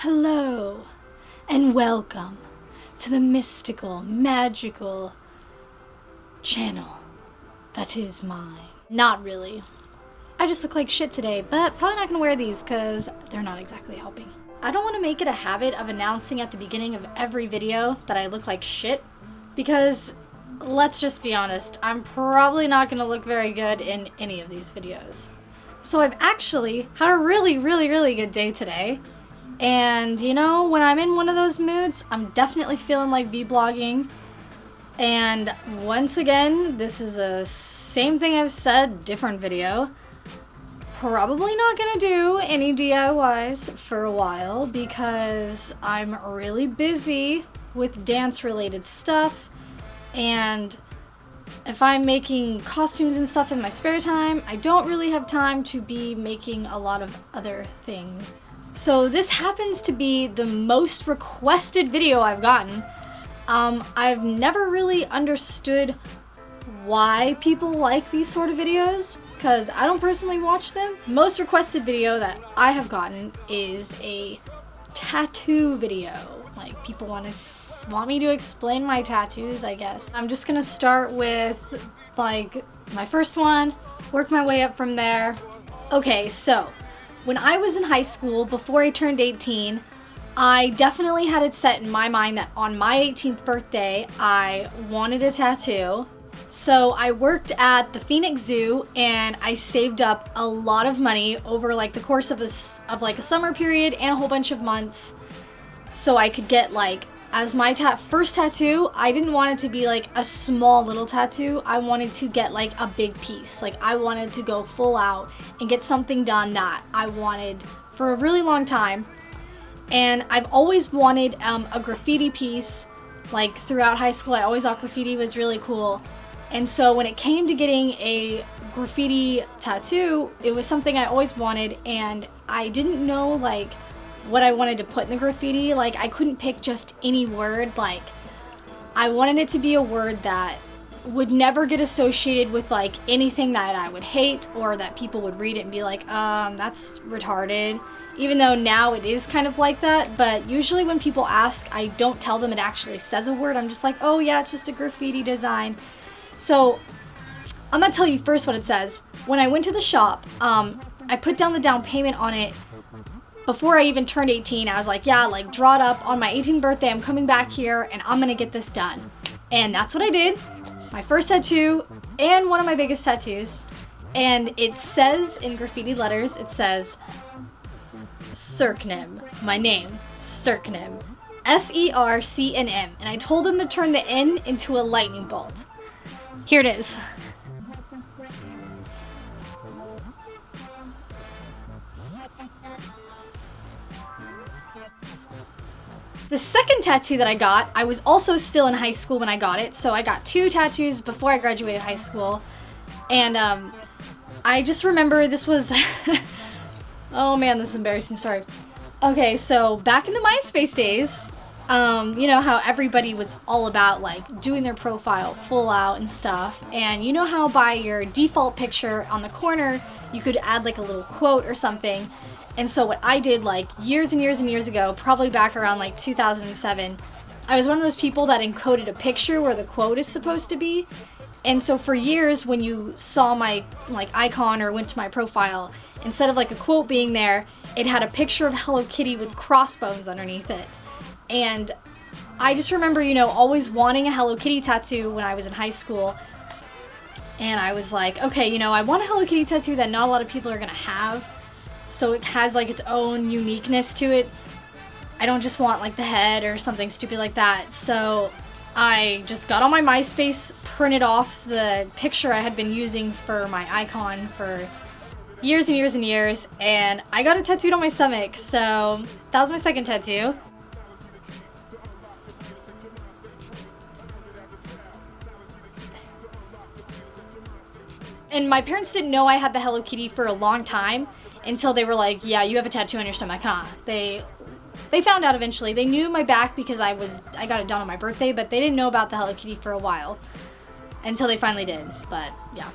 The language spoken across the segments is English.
Hello, and welcome to the mystical, magical channel that is mine. Not really. I just look like shit today, but probably not gonna wear these because they're not exactly helping. I don't want to make it a habit of announcing at the beginning of every video that I look like shit, because let's just be honest, I'm probably not gonna look very good in any of these videos. So I've actually had a really good day today. And you know, when I'm in one of those moods, I'm definitely feeling like vlogging. And once again, this is a same thing I've said, different video. Probably not gonna do any DIYs for a while because I'm really busy with dance related stuff. And if I'm making costumes and stuff in my spare time, I don't really have time to be making a lot of other things. So this happens to be the most requested video I've gotten. I've never really understood why people like these sort of videos, because I don't personally watch them. Most requested video that I have gotten is a tattoo video. Like, people want me to explain my tattoos, I guess. I'm just gonna start with like my first one, work my way up from there. Okay, so when I was in high school, before I turned 18, I definitely had it set in my mind that on my 18th birthday, I wanted a tattoo. So I worked at the Phoenix Zoo and I saved up a lot of money over like the course of a summer period and a whole bunch of months, so I could get like, as my first tattoo, I didn't want it to be like a small little tattoo. I wanted to get like a big piece. Like, I wanted to go full out and get something done that I wanted for a really long time. And I've always wanted a graffiti piece. Like, throughout high school, I always thought graffiti was really cool. And so when it came to getting a graffiti tattoo, it was something I always wanted, and I didn't know like what I wanted to put in the graffiti. Like, I couldn't pick just any word. Like, I wanted it to be a word that would never get associated with like anything that I would hate, or that people would read it and be like, that's retarded. Even though now it is kind of like that, but usually when people ask, I don't tell them it actually says a word. I'm just like, oh yeah, it's just a graffiti design. So I'm gonna tell you first what it says. When I went to the shop, I put down the down payment on it before I even turned 18. I was like, yeah, like, draw it up. On my 18th birthday, I'm coming back here and I'm gonna get this done. And that's what I did. My first tattoo and one of my biggest tattoos. And it says in graffiti letters, it says SERCNM, my name, SERCNM, SERCNM. And I told them to turn the N into a lightning bolt. Here it is. The second tattoo that I got, I was also still in high school when I got it, so I got 2 tattoos before I graduated high school. And I just remember this was oh man, this is embarrassing, sorry. Okay, so back in the MySpace days, you know how everybody was all about like doing their profile full out and stuff, and you know how by your default picture on the corner you could add like a little quote or something. And so what I did like years and years ago, probably back around like 2007, I was one of those people that encoded a picture where the quote is supposed to be. And so for years, when you saw my like icon or went to my profile, instead of like a quote being there, it had a picture of Hello Kitty with crossbones underneath it. And I just remember, you know, always wanting a Hello Kitty tattoo when I was in high school. And I was like, okay, you know, I want a Hello Kitty tattoo that not a lot of people are gonna have, so it has like its own uniqueness to it. I don't just want like the head or something stupid like that. So I just got on my MySpace, printed off the picture I had been using for my icon for years and years, and I got it tattooed on my stomach. So that was my second tattoo. And my parents didn't know I had the Hello Kitty for a long time, until they were like, yeah, you have a tattoo on your stomach, huh? They found out eventually. They knew my back because I got it done on my birthday, but they didn't know about the Hello Kitty for a while, until they finally did, but yeah.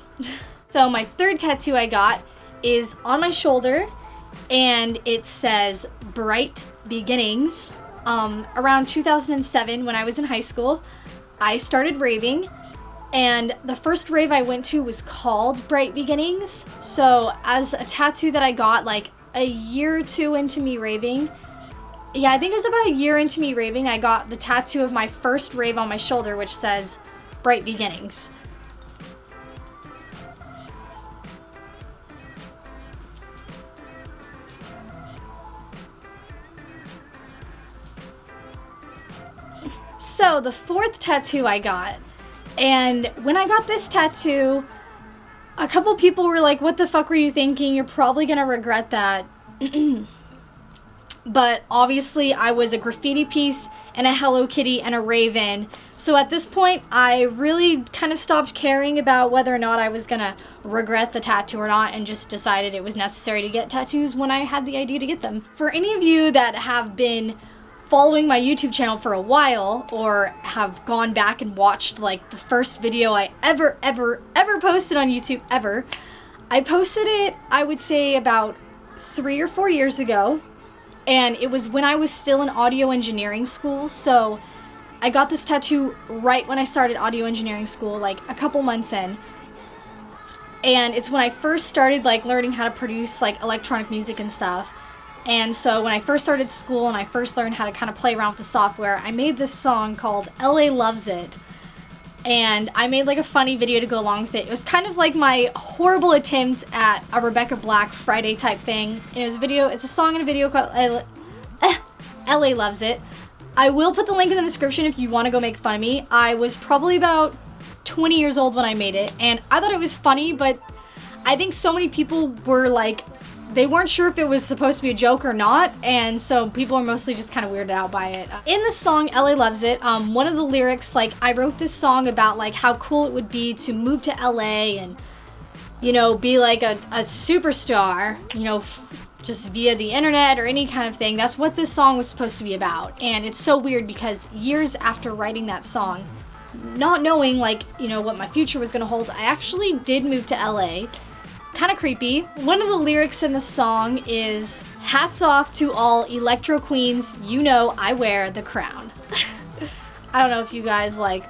So my third tattoo I got is on my shoulder, and it says bright beginnings. Around 2007, when I was in high school, I started raving, and the first rave I went to was called Bright Beginnings. So as a tattoo that I got like a year or two into me raving, yeah, I think it was about a year into me raving, I got the tattoo of my first rave on my shoulder, which says Bright Beginnings. So the fourth tattoo I got, and when I got this tattoo, a couple people were like, what the fuck were you thinking? You're probably gonna regret that. But obviously I was a graffiti piece and a Hello Kitty and a raven. So at this point, I really kind of stopped caring about whether or not I was gonna regret the tattoo or not, and just decided it was necessary to get tattoos when I had the idea to get them. For any of you that have been following my YouTube channel for a while, or have gone back and watched like the first video I ever posted on YouTube ever, I posted it, I would say about 3 or 4 years ago, and it was when I was still in audio engineering school. So I got this tattoo right when I started audio engineering school, like a couple months in, and it's when I first started like learning how to produce like electronic music and stuff. And so when I first started school and I first learned how to kind of play around with the software, I made this song called LA Loves It. And I made like a funny video to go along with it. It was kind of like my horrible attempt at a Rebecca Black Friday type thing. And it's a song and a video called LA Loves It. I will put the link in the description if you want to go make fun of me. I was probably about 20 years old when I made it, and I thought it was funny, but I think so many people were like, they weren't sure if it was supposed to be a joke or not, and so people are mostly just kind of weirded out by it. In the song LA Loves It, one of the lyrics, like, I wrote this song about like how cool it would be to move to LA and, you know, be like a superstar, you know, just via the internet or any kind of thing. That's what this song was supposed to be about. And it's so weird because years after writing that song, not knowing like, you know, what my future was gonna hold, I actually did move to LA. Kind of creepy. One of the lyrics in the song is, hats off to all Electro Queens, you know I wear the crown. I don't know if you guys like,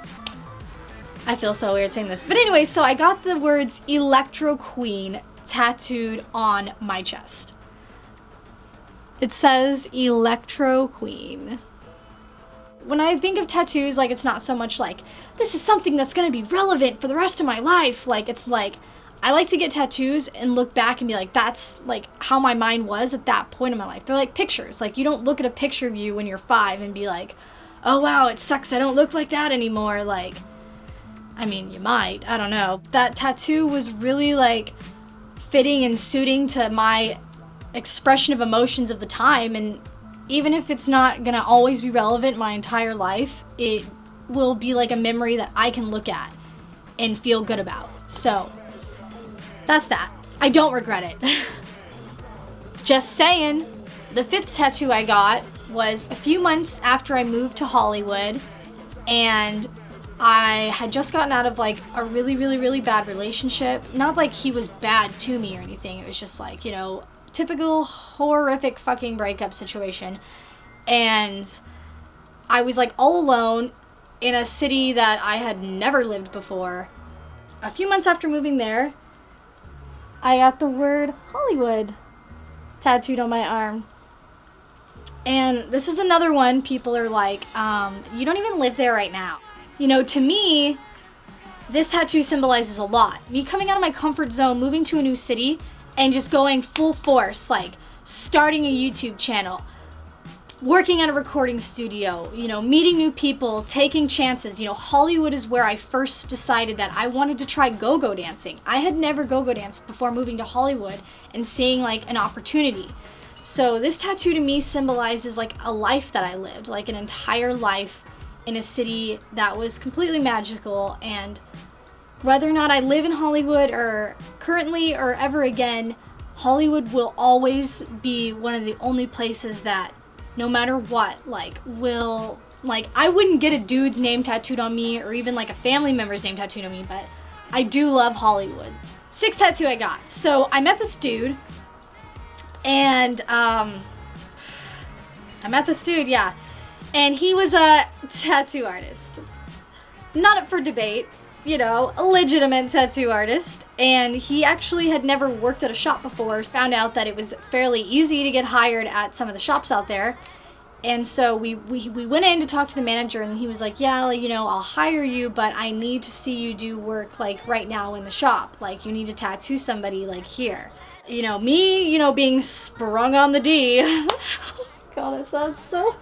I feel so weird saying this. But anyway, so I got the words Electro Queen tattooed on my chest. It says Electro Queen. When I think of tattoos, like, it's not so much like, this is something that's gonna be relevant for the rest of my life. Like, it's like, I like to get tattoos and look back and be like, that's like how my mind was at that point in my life. They're like pictures. Like, you don't look at a picture of you when you're 5 and be like, oh wow, it sucks, I don't look like that anymore. Like, I mean, you might, I don't know. That tattoo was really like fitting and suiting to my expression of emotions of the time, and even if it's not gonna always be relevant my entire life, it will be like a memory that I can look at and feel good about. So that's that. I don't regret it. Just saying. The 5th tattoo I got was a few months after I moved to Hollywood, and I had just gotten out of like a really bad relationship. Not like he was bad to me or anything. It was just like, you know, typical horrific fucking breakup situation. And I was like all alone in a city that I had never lived before. A few months after moving there, I got the word Hollywood tattooed on my arm. And this is another one people are like, you don't even live there right now. You know, to me, this tattoo symbolizes a lot. Me coming out of my comfort zone, moving to a new city, and just going full force, like starting a YouTube channel, working at a recording studio, you know, meeting new people, taking chances. You know, Hollywood is where I first decided that I wanted to try go-go dancing. I had never go-go danced before moving to Hollywood and seeing like an opportunity. So this tattoo to me symbolizes like a life that I lived, like an entire life in a city that was completely magical. And whether or not I live in Hollywood or currently or ever again, Hollywood will always be one of the only places that, no matter what, like, will, like, I wouldn't get a dude's name tattooed on me or even like a family member's name tattooed on me, but I do love Hollywood. 6th tattoo I got. So I met this dude, and I met this dude, yeah. And he was a tattoo artist. Not up for debate, you know, a legitimate tattoo artist. And he actually had never worked at a shop before. Found out that it was fairly easy to get hired at some of the shops out there. And so we went in to talk to the manager, and he was like, yeah, like, you know, I'll hire you, but I need to see you do work like right now in the shop. Like, you need to tattoo somebody like here. You know, me, you know, being sprung on the D. God, that sounds so...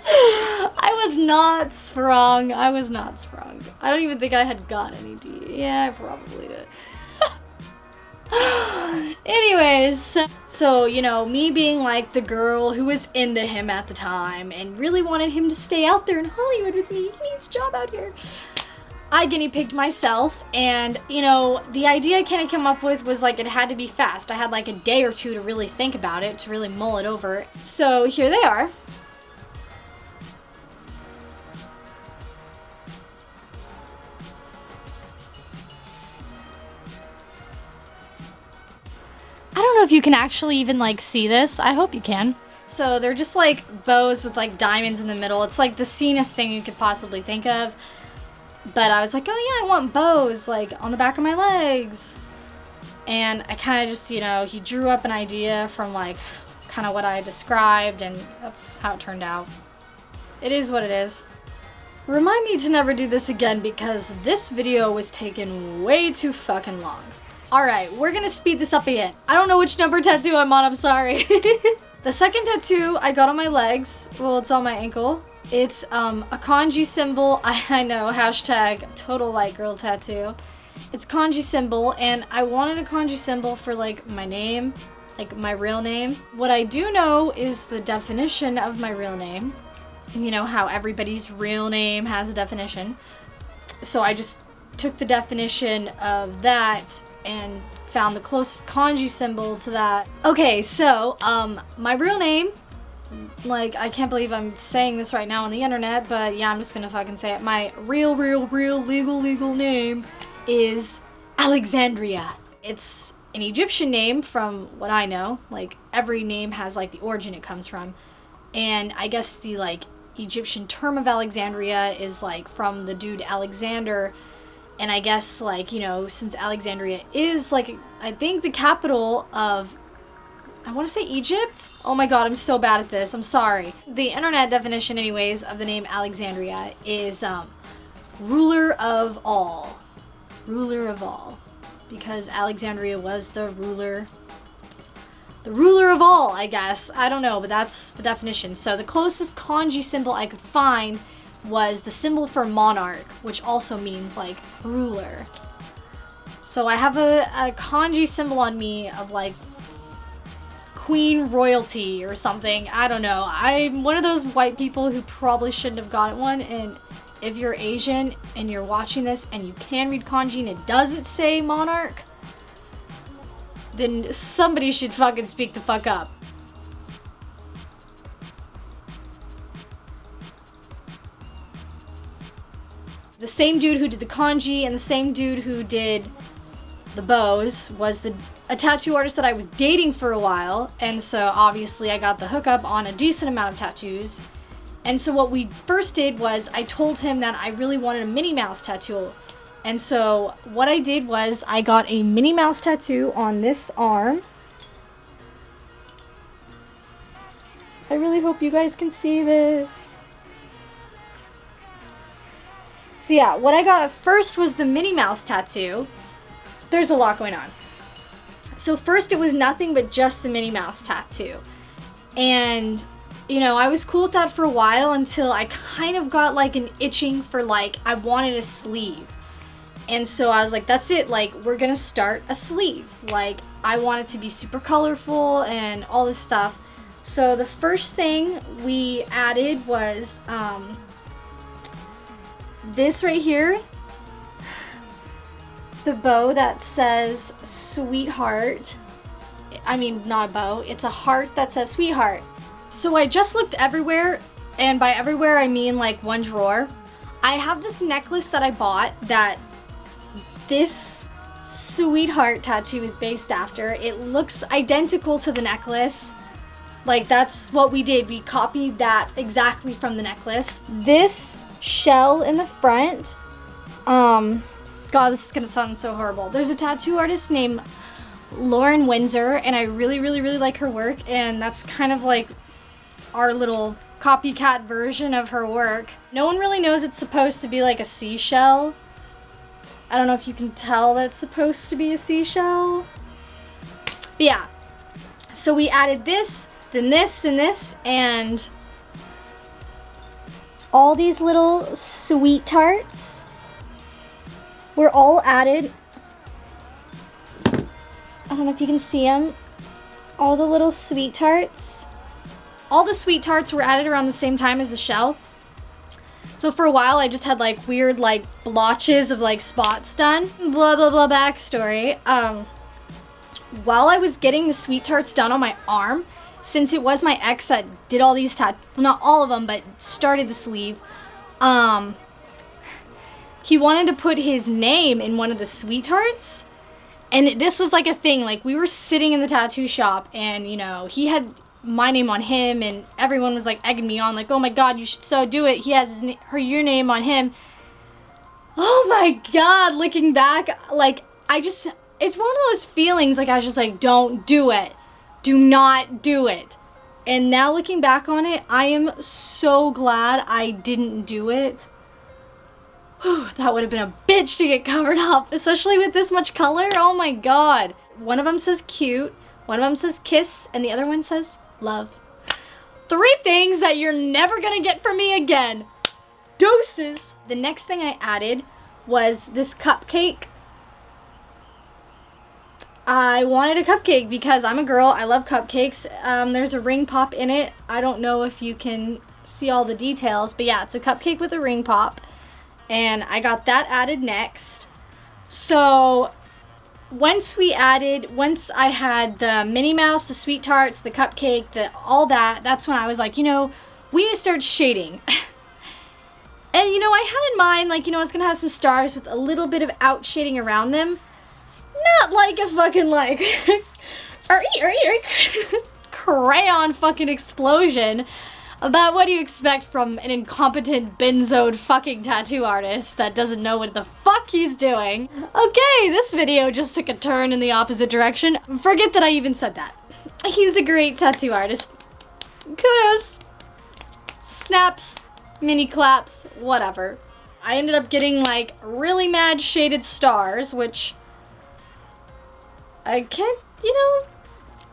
I was not sprung. I was not sprung. I don't even think I had got any D. Yeah, I probably did. Anyways, so, you know, me being like the girl who was into him at the time and really wanted him to stay out there in Hollywood with me. He needs a job out here. I guinea pigged myself, and, you know, the idea I kind of came up with was like it had to be fast. I had like a day or two to really think about it, to really mull it over. So here they are. I don't know if you can actually even like see this. I hope you can. So they're just like bows with like diamonds in the middle. It's like the seenest thing you could possibly think of. But I was like, oh yeah, I want bows like on the back of my legs. And I kind of just, you know, he drew up an idea from like kind of what I described, and that's how it turned out. It is what it is. Remind me to never do this again, because this video was taken way too fucking long. Alright, we're gonna speed this up again. I don't know which number tattoo I'm on, I'm sorry. The second tattoo I got on my legs, well, it's on my ankle. It's a kanji symbol. I know, hashtag total white girl tattoo. It's kanji symbol, and I wanted a kanji symbol for like my name, like my real name. What I do know is the definition of my real name. You know how everybody's real name has a definition. So I just took the definition of that and found the closest kanji symbol to that. Okay, so my real name, like, I can't believe I'm saying this right now on the internet, but yeah, I'm just gonna fucking say it. My real legal name is Alexandria. It's an Egyptian name from what I know. Like, every name has like the origin it comes from, and I guess the like Egyptian term of Alexandria is like from the dude Alexander. And I guess, like, you know, since Alexandria is, like, I think the capital of, I want to say Egypt? Oh my god, I'm so bad at this. I'm sorry. The internet definition, anyways, of the name Alexandria is ruler of all. Ruler of all. Because Alexandria was the ruler of all, I guess. I don't know, but that's the definition. So the closest kanji symbol I could find was the symbol for monarch, which also means like ruler. So I have a kanji symbol on me of like queen royalty or something. I don't know. I'm one of those white people who probably shouldn't have gotten one, and if you're Asian and you're watching this and you can read kanji and it doesn't say monarch, then somebody should fucking speak the fuck up. The same dude who did the kanji and the same dude who did the bows was a tattoo artist that I was dating for a while, and so obviously I got the hookup on a decent amount of tattoos. And so what we first did was I told him that I really wanted a Minnie Mouse tattoo. And so what I did was I got a Minnie Mouse tattoo on this arm. I really hope you guys can see this. So yeah, what I got first was the Minnie Mouse tattoo. There's a lot going on. So first it was nothing but just the Minnie Mouse tattoo. And, you know, I was cool with that for a while until I kind of got like an itching for like, I wanted a sleeve. And so I was like, that's it, like, we're gonna start a sleeve. Like, I want it to be super colorful and all this stuff. So the first thing we added was, this right here, the bow that says sweetheart. I mean, not a bow, it's a heart that says sweetheart. So I just looked everywhere, and by everywhere I mean like one drawer. I have this necklace that I bought that this sweetheart tattoo is based after. It looks identical to the necklace. Like, that's what we did. We copied that exactly from the necklace. This shell in the front, God, this is gonna sound so horrible. There's a tattoo artist named Lauren Windsor, and I really like her work, and that's kind of like our little copycat version of her work. No one really knows it's supposed to be like a seashell. I don't know if you can tell that it's supposed to be a seashell. But yeah, so we added this, then this, then this, and all these little sweet tarts were all added. I don't know if you can see them. All the little sweet tarts. All the sweet tarts were added around the same time as the shell. So for a while I just had like weird like blotches of like spots done. Blah blah blah backstory. While I was getting the sweet tarts done on my arm, since it was my ex that did all these well, not all of them, but started the sleeve, he wanted to put his name in one of the sweet tarts. And this was like a thing, like we were sitting in the tattoo shop and, you know, he had my name on him and everyone was like egging me on, like, oh my God, you should so do it. He has your name on him. Oh my God, looking back, like, it's one of those feelings, like I was just like, don't do it. Do not do it. And now looking back on it, I am so glad I didn't do it. Whew, that would have been a bitch to get covered up, especially with this much color. Oh my God. One of them says cute, one of them says kiss, and the other one says love. 3 things that you're never gonna get from me again. Doses. The next thing I added was this cupcake. I wanted a cupcake because I'm a girl. I love cupcakes. There's a ring pop in it. I don't know if you can see all the details, but yeah, it's a cupcake with a ring pop. And I got that added next. So once I had the Minnie Mouse, the sweet tarts, the cupcake, all that, that's when I was like, you know, we need to start shading. And you know, I had in mind, like, you know, I was gonna have some stars with a little bit of out shading around them. Not like a fucking like crayon fucking explosion. But what do you expect from an incompetent benzoed fucking tattoo artist that doesn't know what the fuck he's doing? Okay, this video just took a turn in the opposite direction. Forget that I even said that. He's a great tattoo artist. Kudos. Snaps, mini claps, whatever. I ended up getting like really mad shaded stars, which I can't, you know,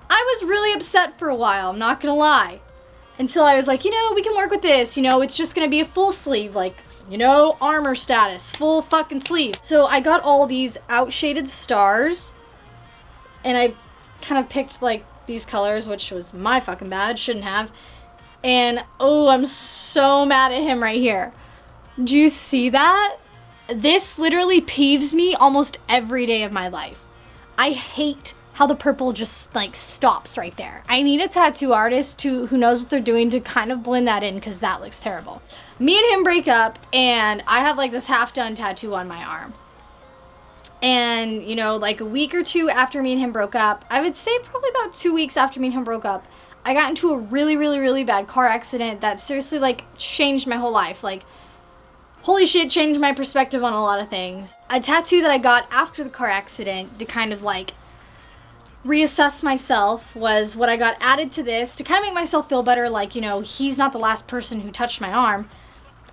I was really upset for a while, I'm not gonna lie. Until I was like, you know, we can work with this, you know, it's just gonna be a full sleeve, like, you know, armor status, full fucking sleeve. So I got all these out shaded stars, and I kind of picked like these colors, which was my fucking bad, shouldn't have. And oh, I'm so mad at him right here. Do you see that? This literally peeves me almost every day of my life. I hate how the purple just like stops right there. I need a tattoo artist who knows what they're doing to kind of blend that in, because that looks terrible. Me and him break up, and I have like this half-done tattoo on my arm. And you know, like a week or 2 after me and him broke up, I would say probably about 2 weeks after me and him broke up, I got into a really bad car accident that seriously like changed my whole life. Like, holy shit, changed my perspective on a lot of things. A tattoo that I got after the car accident to kind of like reassess myself was what I got added to this to kind of make myself feel better, like, you know, he's not the last person who touched my arm.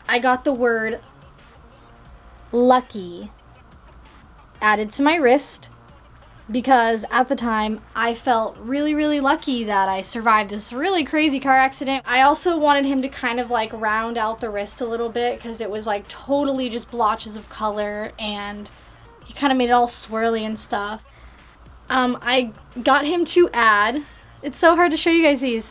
I got the word lucky added to my wrist because at the time I felt really lucky that I survived this really crazy car accident. I also wanted him to kind of like round out the wrist a little bit because it was like totally just blotches of color and he kind of made it all swirly and stuff. I got him to add, it's so hard to show you guys these.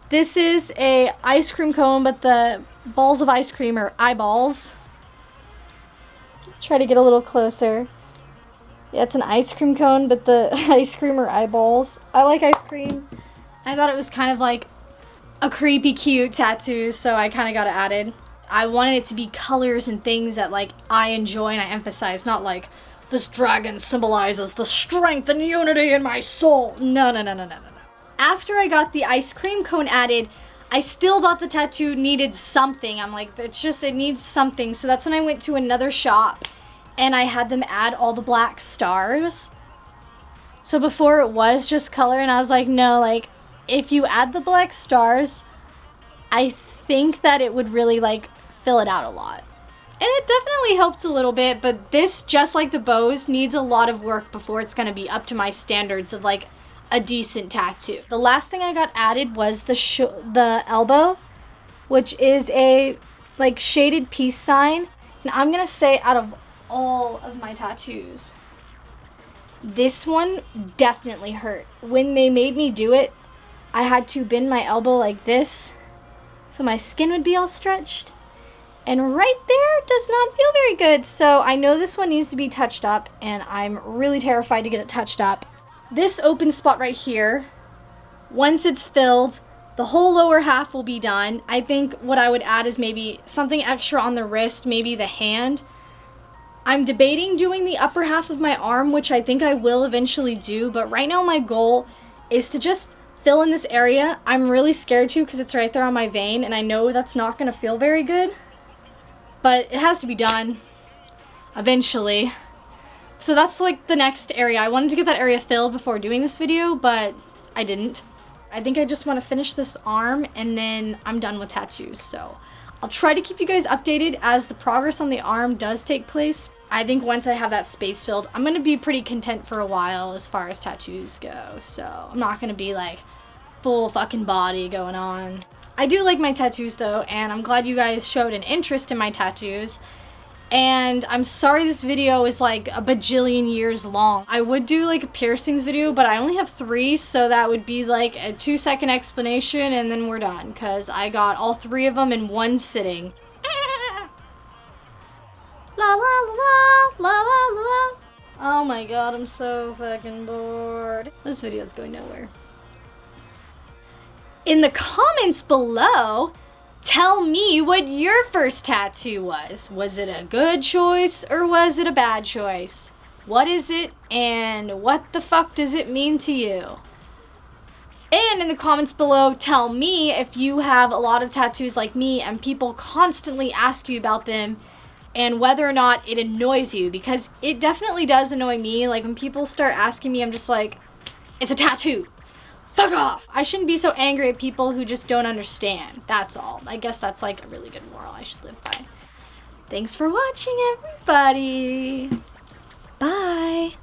This is a ice cream cone, but the balls of ice cream are eyeballs. Try to get a little closer. Yeah, it's an ice cream cone, but the ice cream are eyeballs. I like ice cream. I thought it was kind of like a creepy cute tattoo, so I kind of got it added. I wanted it to be colors and things that like I enjoy and I emphasize, not like this dragon symbolizes the strength and unity in my soul. No. after I got the ice cream cone added, I still thought the tattoo needed something. I'm like, it needs something. So that's when I went to another shop and I had them add all the black stars. So before it was just color, and I was like, no, like, if you add the black stars, I think that it would really, like, fill it out a lot. And it definitely helped a little bit, but this, just like the bows, needs a lot of work before it's gonna be up to my standards of, like, a decent tattoo. The last thing I got added was the elbow, which is a, like, shaded peace sign. And I'm gonna say, out of all of my tattoos, this one definitely hurt. When they made me do it, I had to bend my elbow like this so my skin would be all stretched. And right there does not feel very good. So I know this one needs to be touched up, and I'm really terrified to get it touched up. This open spot right here, once it's filled, the whole lower half will be done. I think what I would add is maybe something extra on the wrist, maybe the hand. I'm debating doing the upper half of my arm, which I think I will eventually do, but right now my goal is to just fill in this area. I'm really scared to because it's right there on my vein, and I know that's not going to feel very good, but it has to be done eventually. So that's like the next area. I wanted to get that area filled before doing this video, but I didn't. I think I just want to finish this arm and then I'm done with tattoos. So I'll try to keep you guys updated as the progress on the arm does take place. I think once I have that space filled, I'm going to be pretty content for a while as far as tattoos go. So I'm not going to be like full fucking body going on. I do like my tattoos though, and I'm glad you guys showed an interest in my tattoos. And I'm sorry this video is like a bajillion years long. I would do like a piercings video, but I only have 3, so that would be like a 2-second explanation and then we're done, because I got all 3 of them in one sitting. La la la la la la la. Oh my god, I'm so fucking bored. This video is going nowhere. In the comments below, tell me what your first tattoo was. Was it a good choice or was it a bad choice? What is it and what the fuck does it mean to you? And in the comments below, tell me if you have a lot of tattoos like me and people constantly ask you about them and whether or not it annoys you, because it definitely does annoy me. Like when people start asking me, I'm just like, it's a tattoo. Fuck off! I shouldn't be so angry at people who just don't understand. That's all. I guess that's like a really good moral I should live by. Thanks for watching, everybody. Bye.